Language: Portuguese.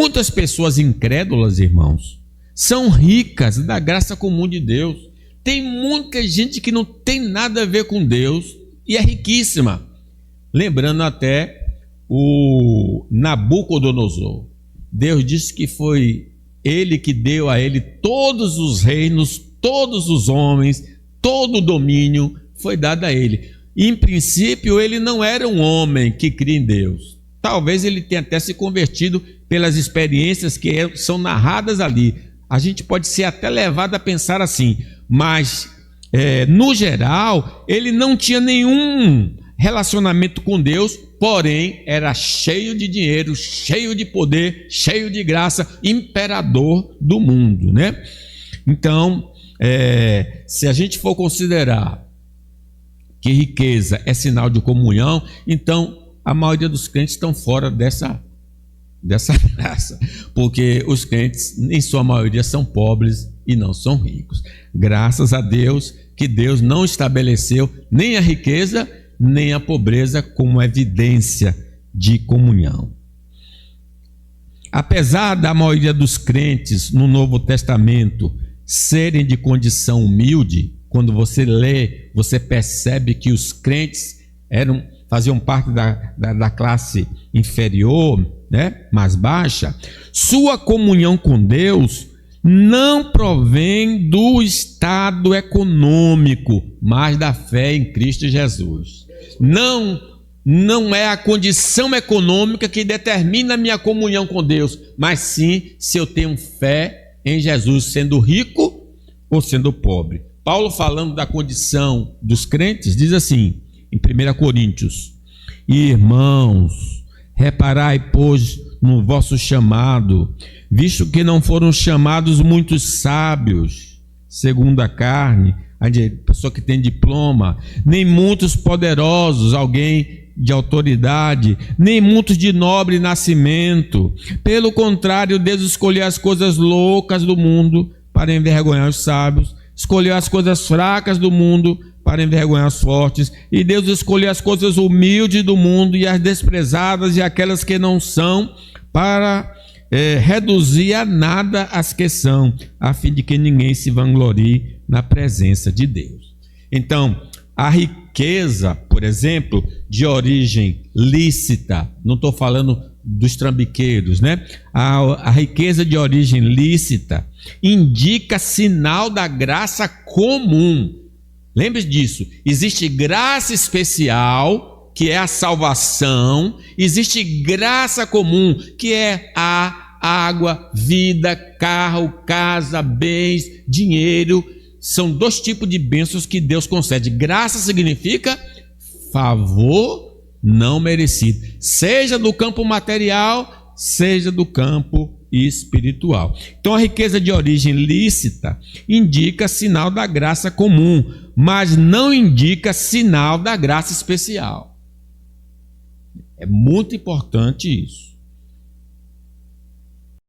Muitas pessoas incrédulas, irmãos, são ricas da graça comum de Deus. Tem muita gente que não tem nada a ver com Deus e é riquíssima. Lembrando até o Nabucodonosor. Deus disse que foi ele que deu a ele todos os reinos, todos os homens, todo o domínio foi dado a ele. Em princípio, ele não era um homem que cria em Deus. Talvez ele tenha até se convertido pelas experiências que são narradas ali. A gente pode ser até levado a pensar assim, mas no geral, ele não tinha nenhum relacionamento com Deus, porém era cheio de dinheiro, cheio de poder, cheio de graça, imperador do mundo, né? Então, se a gente for considerar que riqueza é sinal de comunhão, então a maioria dos crentes estão fora dessa graça, porque os crentes, em sua maioria, são pobres e não são ricos. Graças a Deus que Deus não estabeleceu nem a riqueza nem a pobreza como evidência de comunhão. Apesar da maioria dos crentes no Novo Testamento serem de condição humilde, quando você lê, você percebe que os crentes faziam parte da classe inferior, né, mais baixa. Sua comunhão com Deus não provém do estado econômico, mas da fé em Cristo Jesus. Não é a condição econômica que determina a minha comunhão com Deus, mas sim se eu tenho fé em Jesus, sendo rico ou sendo pobre. Paulo, falando da condição dos crentes, diz assim, em 1 Coríntios: irmãos, reparai, pois, no vosso chamado, visto que não foram chamados muitos sábios, segundo a carne, a pessoa que tem diploma, nem muitos poderosos, alguém de autoridade, nem muitos de nobre nascimento. Pelo contrário, Deus escolheu as coisas loucas do mundo para envergonhar os sábios, escolheu as coisas fracas do mundo para envergonhar os fortes, e Deus escolheu as coisas humildes do mundo e as desprezadas e aquelas que não são, para reduzir a nada as que são, a fim de que ninguém se vanglorie na presença de Deus. Então, a riqueza, por exemplo, de origem lícita, não estou falando dos trambiqueiros, né? A riqueza de origem lícita indica sinal da graça comum. Lembre disso, existe graça especial, que é a salvação, existe graça comum, que é a água, vida, carro, casa, bens, dinheiro. São dois tipos de bênçãos que Deus concede. Graça significa favor não merecido, seja do campo material, seja do campo espiritual. Então, a riqueza de origem lícita indica sinal da graça comum, mas não indica sinal da graça especial. É muito importante isso.